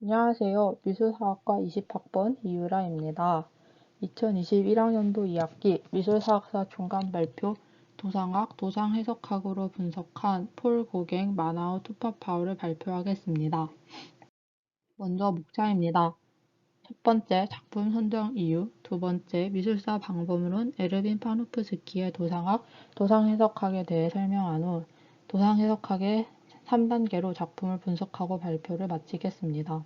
안녕하세요. 미술사학과 20학번 이유라입니다. 2021학년도 2학기 미술사학사 중간발표 도상학, 도상해석학으로 분석한 폴 고갱 마나우 투파파우를 발표하겠습니다. 먼저 목차입니다. 첫 번째, 작품 선정 이유. 두 번째, 미술사 방법론 에르빈 파노프스키의 도상학, 도상해석학에 대해 설명한 후 도상해석학의 3단계로 작품을 분석하고 발표를 마치겠습니다.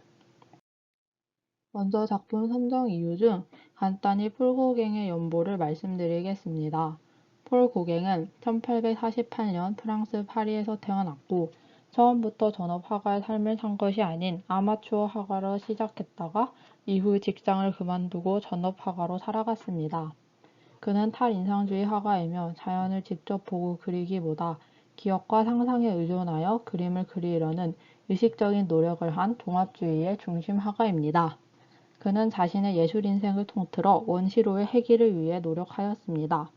먼저 작품 선정 이유 중 간단히 폴 고갱의 연보를 말씀드리겠습니다. 폴 고갱은 1848년 프랑스 파리에서 태어났고 처음부터 전업 화가의 삶을 산 것이 아닌 아마추어 화가로 시작했다가 이후 직장을 그만두고 전업 화가로 살아갔습니다. 그는 탈인상주의 화가이며 자연을 직접 보고 그리기보다 기억과 상상에 의존하여 그림을 그리려는 의식적인 노력을 한 종합주의의 중심 화가입니다. 그는 자신의 예술 인생을 통틀어 원시로의 해결을 위해 노력하였습니다.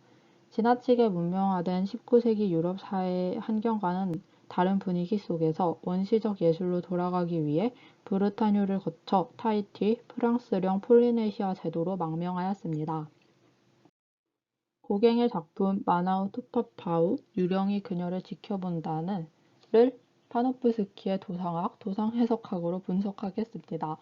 지나치게 문명화된 19세기 유럽 사회의 환경과는 다른 분위기 속에서 원시적 예술로 돌아가기 위해 브르타뉴를 거쳐 타히티, 프랑스령 폴리네시아 제도로 망명하였습니다. 고갱의 작품 마나우 투파파우, 유령이 그녀를 지켜본다는 를 파노프스키의 도상학, 도상해석학으로 분석하겠습니다.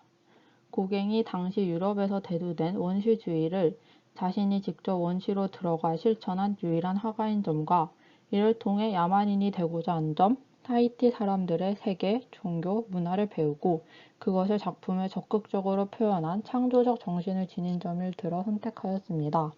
고갱이 당시 유럽에서 대두된 원시주의를 자신이 직접 원시로 들어가 실천한 유일한 화가인 점과 이를 통해 야만인이 되고자 한 점, 타히티 사람들의 세계, 종교, 문화를 배우고 그것을 작품에 적극적으로 표현한 창조적 정신을 지닌 점을 들어 선택하였습니다.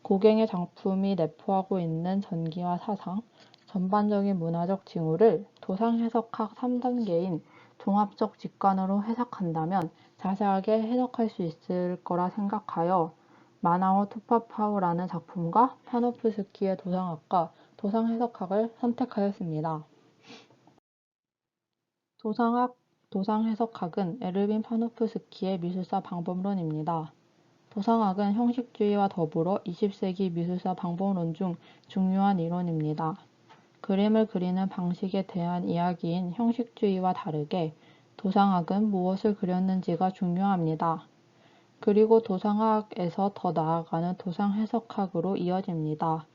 고갱의 작품이 내포하고 있는 전기와 사상, 전반적인 문화적 징후를 도상해석학 3단계인 종합적 직관으로 해석한다면 자세하게 해석할 수 있을 거라 생각하여 마나오 투파파우라는 작품과 파노프스키의 도상학과 도상해석학을 선택하였습니다. 도상학, 도상해석학은 에르빈 파노프스키의 미술사 방법론입니다. 도상학은 형식주의와 더불어 20세기 미술사 방법론 중 중요한 이론입니다. 그림을 그리는 방식에 대한 이야기인 형식주의와 다르게 도상학은 무엇을 그렸는지가 중요합니다. 그리고 도상학에서 더 나아가는 도상해석학으로 이어집니다.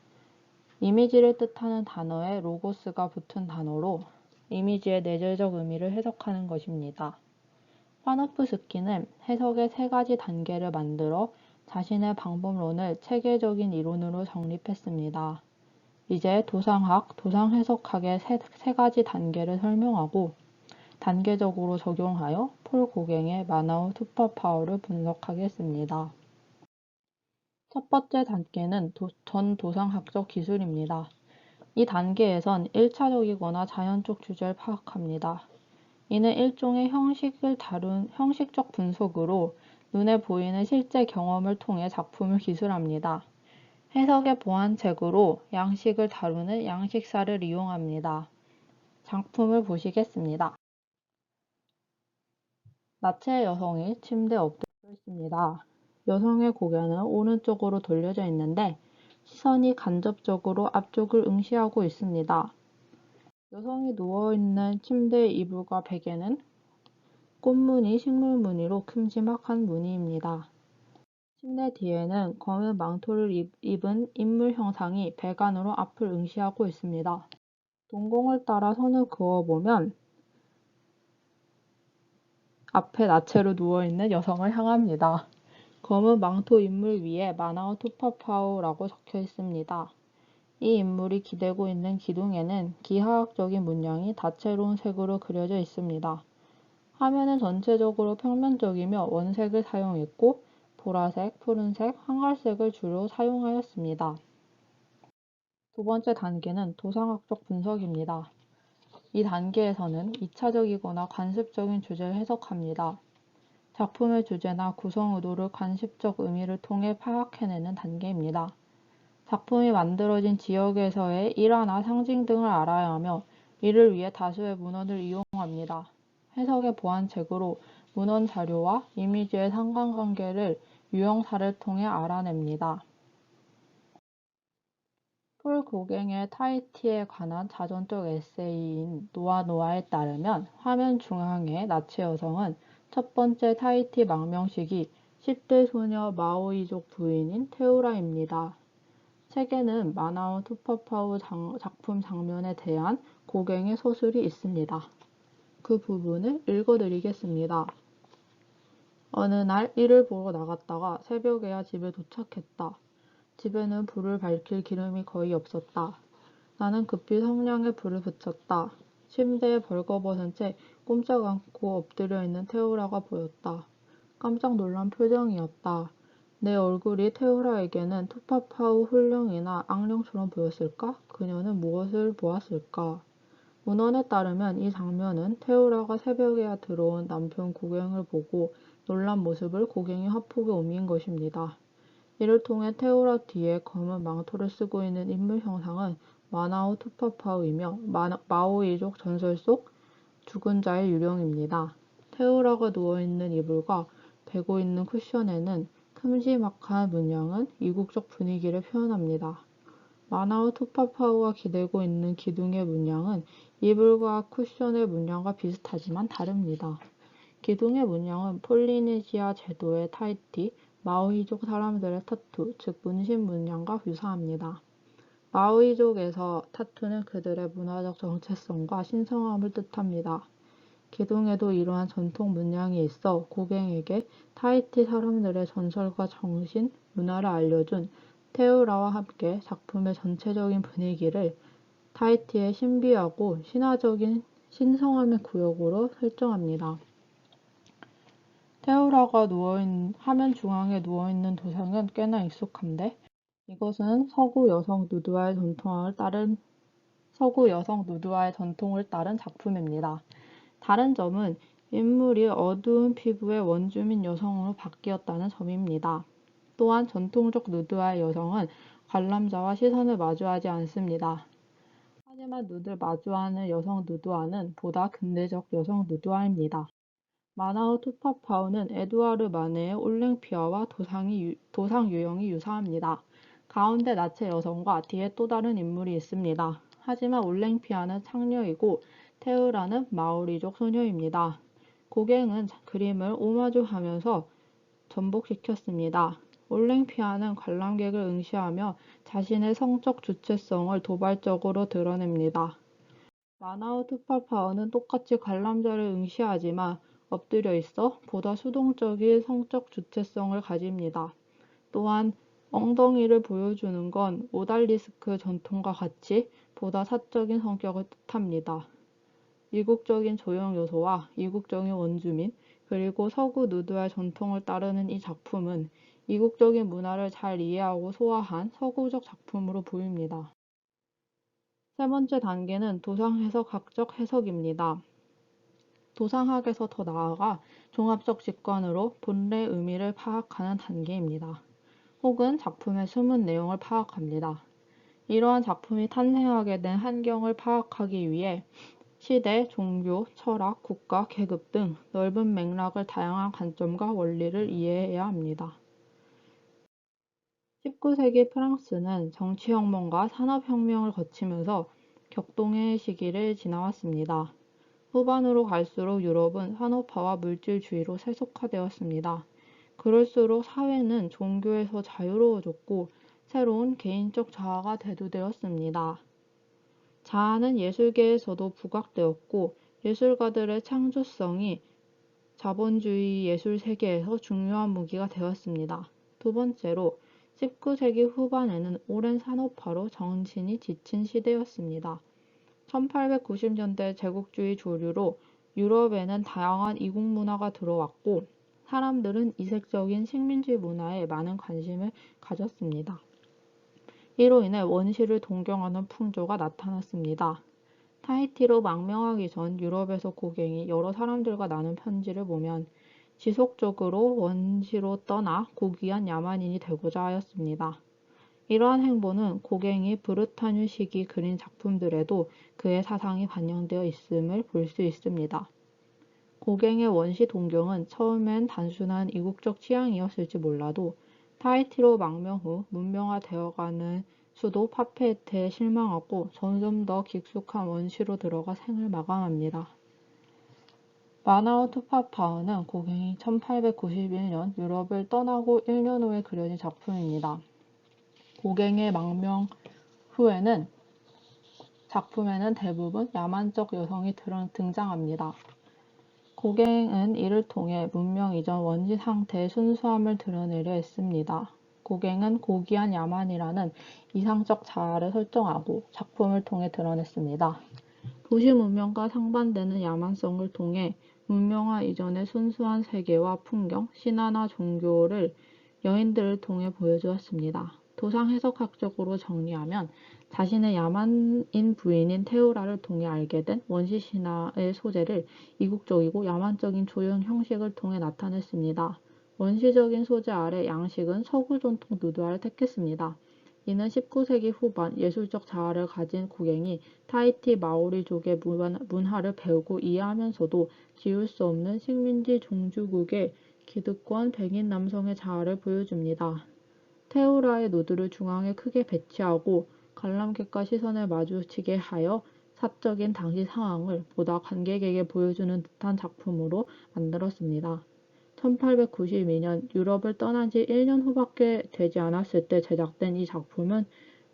이미지를 뜻하는 단어에 로고스가 붙은 단어로 이미지의 내재적 의미를 해석하는 것입니다. 파노프스키는 해석의 세 가지 단계를 만들어 자신의 방법론을 체계적인 이론으로 정립했습니다. 이제 도상학, 도상해석학의 세 가지 단계를 설명하고 단계적으로 적용하여 폴 고갱의 마나우 투파파워를 분석하겠습니다. 첫 번째 단계는 전도상학적 기술입니다. 이 단계에선 1차적이거나 자연적 주제를 파악합니다. 이는 일종의 형식적 분석으로 눈에 보이는 실제 경험을 통해 작품을 기술합니다. 해석의 보완책으로 양식을 다루는 양식사를 이용합니다. 작품을 보시겠습니다. 나체의 여성이 침대에 엎드려 있습니다. 여성의 고개는 오른쪽으로 돌려져 있는데 시선이 간접적으로 앞쪽을 응시하고 있습니다. 여성이 누워있는 침대의 이불과 베개는 꽃무늬, 식물무늬로 큼지막한 무늬입니다. 침대 뒤에는 검은 망토를 입은 인물 형상이 배관으로 앞을 응시하고 있습니다. 동공을 따라 선을 그어보면 앞에 나체로 누워있는 여성을 향합니다. 검은 망토 인물 위에 마나우 투파파우라고 적혀 있습니다. 이 인물이 기대고 있는 기둥에는 기하학적인 문양이 다채로운 색으로 그려져 있습니다. 화면은 전체적으로 평면적이며 원색을 사용했고 보라색, 푸른색, 황갈색을 주로 사용하였습니다. 두 번째 단계는 도상학적 분석입니다. 이 단계에서는 2차적이거나 관습적인 주제를 해석합니다. 작품의 주제나 구성 의도를 관습적 의미를 통해 파악해내는 단계입니다. 작품이 만들어진 지역에서의 일화나 상징 등을 알아야 하며 이를 위해 다수의 문헌을 이용합니다. 해석의 보완책으로 문헌 자료와 이미지의 상관관계를 유형사를 통해 알아냅니다. 폴 고갱의 타히티에 관한 자전적 에세이인 노아노아에 따르면 화면 중앙의 나체 여성은 첫 번째 타히티 망명식이 10대 소녀 마오이족 부인인 테우라입니다. 책에는 마나오 투파파우 작품 장면에 대한 고갱의 서술이 있습니다. 그 부분을 읽어드리겠습니다. 어느 날 일을 보러 나갔다가 새벽에야 집에 도착했다. 집에는 불을 밝힐 기름이 거의 없었다. 나는 급히 성냥에 불을 붙였다. 침대에 벌거벗은 채 꼼짝 않고 엎드려 있는 테오라가 보였다. 깜짝 놀란 표정이었다. 내 얼굴이 테오라에게는 투파파우 훌륭이나 악령처럼 보였을까? 그녀는 무엇을 보았을까? 문헌에 따르면 이 장면은 테오라가 새벽에야 들어온 남편 고갱을 보고 놀란 모습을 고갱이 화폭에 옮긴 것입니다. 이를 통해 테오라 뒤에 검은 망토를 쓰고 있는 인물 형상은 마나오 투파파우이며 마오이족 전설 속 죽은 자의 유령입니다. 테오라가 누워있는 이불과 베고 있는 쿠션에는 큼지막한 문양은 이국적 분위기를 표현합니다. 마나오 투파파우가 기대고 있는 기둥의 문양은 이불과 쿠션의 문양과 비슷하지만 다릅니다. 기둥의 문양은 폴리네시아 제도의 타히티, 마오이족 사람들의 타투, 즉 문신 문양과 유사합니다. 마오이족에서 타투는 그들의 문화적 정체성과 신성함을 뜻합니다. 기둥에도 이러한 전통 문양이 있어 고갱에게 타히티 사람들의 전설과 정신, 문화를 알려준 테우라와 함께 작품의 전체적인 분위기를 타히티의 신비하고 신화적인 신성함의 구역으로 설정합니다. 테우라가 화면 중앙에 누워있는 도상은 꽤나 익숙한데 이것은 서구 여성 누드화의 전통을 따른 작품입니다. 다른 점은 인물이 어두운 피부의 원주민 여성으로 바뀌었다는 점입니다. 또한 전통적 누드화의 여성은 관람자와 시선을 마주하지 않습니다. 하지만 눈을 마주하는 여성 누드화는 보다 근대적 여성 누드화입니다. 마나오 투파파우는 에두아르 마네의 올랭피아와 도상 유형이 유사합니다. 가운데 나체 여성과 뒤에 또 다른 인물이 있습니다. 하지만 올랭피아는 창녀이고 테우라는 마오리족 소녀입니다. 고갱은 그림을 오마주하면서 전복시켰습니다. 올랭피아는 관람객을 응시하며 자신의 성적 주체성을 도발적으로 드러냅니다. 마나오 투파파우는 똑같이 관람자를 응시하지만 엎드려 있어 보다 수동적인 성적 주체성을 가집니다. 또한 엉덩이를 보여주는 건 오달리스크 전통과 같이 보다 사적인 성격을 뜻합니다. 이국적인 조형 요소와 이국적인 원주민, 그리고 서구 누드화의 전통을 따르는 이 작품은 이국적인 문화를 잘 이해하고 소화한 서구적 작품으로 보입니다. 세 번째 단계는 도상해석학적 해석입니다. 도상학에서 더 나아가 종합적 직관으로 본래 의미를 파악하는 단계입니다. 혹은 작품의 숨은 내용을 파악합니다. 이러한 작품이 탄생하게 된 환경을 파악하기 위해 시대, 종교, 철학, 국가, 계급 등 넓은 맥락을 다양한 관점과 원리를 이해해야 합니다. 19세기 프랑스는 정치혁명과 산업혁명을 거치면서 격동의 시기를 지나왔습니다. 후반으로 갈수록 유럽은 산업화와 물질주의로 세속화되었습니다. 그럴수록 사회는 종교에서 자유로워졌고 새로운 개인적 자아가 대두되었습니다. 자아는 예술계에서도 부각되었고 예술가들의 창조성이 자본주의 예술 세계에서 중요한 무기가 되었습니다. 두 번째로 19세기 후반에는 오랜 산업화로 정신이 지친 시대였습니다. 1890년대 제국주의 조류로 유럽에는 다양한 이국 문화가 들어왔고 사람들은 이색적인 식민지 문화에 많은 관심을 가졌습니다. 이로 인해 원시를 동경하는 풍조가 나타났습니다. 타히티로 망명하기 전 유럽에서 고갱이 여러 사람들과 나눈 편지를 보면 지속적으로 원시로 떠나 고귀한 야만인이 되고자 하였습니다. 이러한 행보는 고갱이 브르타뉴 시기 그린 작품들에도 그의 사상이 반영되어 있음을 볼 수 있습니다. 고갱의 원시 동경은 처음엔 단순한 이국적 취향이었을지 몰라도 타히티로 망명 후 문명화되어가는 수도 파페에테에 실망하고 점점 더 깊숙한 원시로 들어가 생을 마감합니다. 마나우 투파파우는 고갱이 1891년 유럽을 떠나고 1년 후에 그려진 작품입니다. 고갱의 망명 후에는 작품에는 대부분 야만적 여성이 등장합니다. 고갱은 이를 통해 문명 이전 원시 상태의 순수함을 드러내려 했습니다. 고갱은 고귀한 야만이라는 이상적 자아를 설정하고 작품을 통해 드러냈습니다. 도시 문명과 상반되는 야만성을 통해 문명화 이전의 순수한 세계와 풍경, 신화나 종교를 여인들을 통해 보여주었습니다. 도상 해석학적으로 정리하면 자신의 야만인 부인인 테오라를 통해 알게 된 원시 신화의 소재를 이국적이고 야만적인 조형 형식을 통해 나타냈습니다. 원시적인 소재 아래 양식은 서구 전통 누드화를 택했습니다. 이는 19세기 후반 예술적 자아를 가진 고갱이 타히티 마오리족의 문화를 배우고 이해하면서도 지울 수 없는 식민지 종주국의 기득권 백인 남성의 자아를 보여줍니다. 테오라의 누드를 중앙에 크게 배치하고 관람객과 시선을 마주치게 하여 사적인 당시 상황을 보다 관객에게 보여주는 듯한 작품으로 만들었습니다. 1892년 유럽을 떠난 지 1년 후밖에 되지 않았을 때 제작된 이 작품은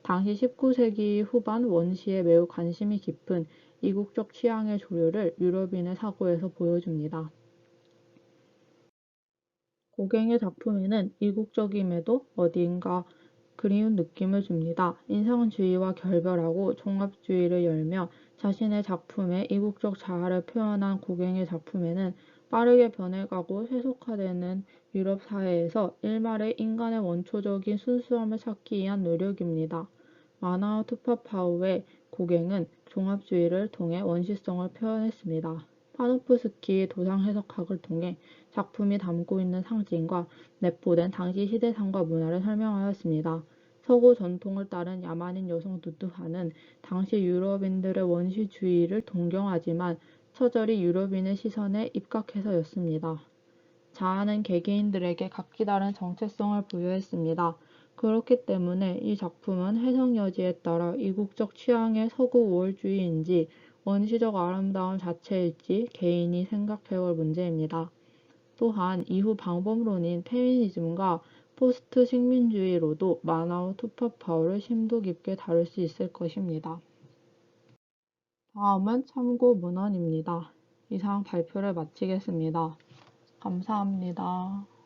당시 19세기 후반 원시에 매우 관심이 깊은 이국적 취향의 조류를 유럽인의 사고에서 보여줍니다. 고갱의 작품에는 이국적임에도 어딘가 그리운 느낌을 줍니다. 인상주의와 결별하고 종합주의를 열며 자신의 작품에 이국적 자아를 표현한 고갱의 작품에는 빠르게 변해가고 세속화되는 유럽 사회에서 일말의 인간의 원초적인 순수함을 찾기 위한 노력입니다. 마나우 투파파우의 고갱은 종합주의를 통해 원시성을 표현했습니다. 파노프스키의 도상 해석학을 통해 작품이 담고 있는 상징과 내포된 당시 시대상과 문화를 설명하였습니다. 서구 전통을 따른 야만인 여성 누드화는 당시 유럽인들의 원시주의를 동경하지만 처절히 유럽인의 시선에 입각해서였습니다. 자아는 개개인들에게 각기 다른 정체성을 부여했습니다. 그렇기 때문에 이 작품은 해석 여지에 따라 이국적 취향의 서구 우월주의인지 원시적 아름다움 자체일지 개인이 생각해볼 문제입니다. 또한 이후 방법론인 페미니즘과 포스트 식민주의로도 마나우 투파파우를 심도 깊게 다룰 수 있을 것입니다. 다음은 참고 문헌입니다. 이상 발표를 마치겠습니다. 감사합니다.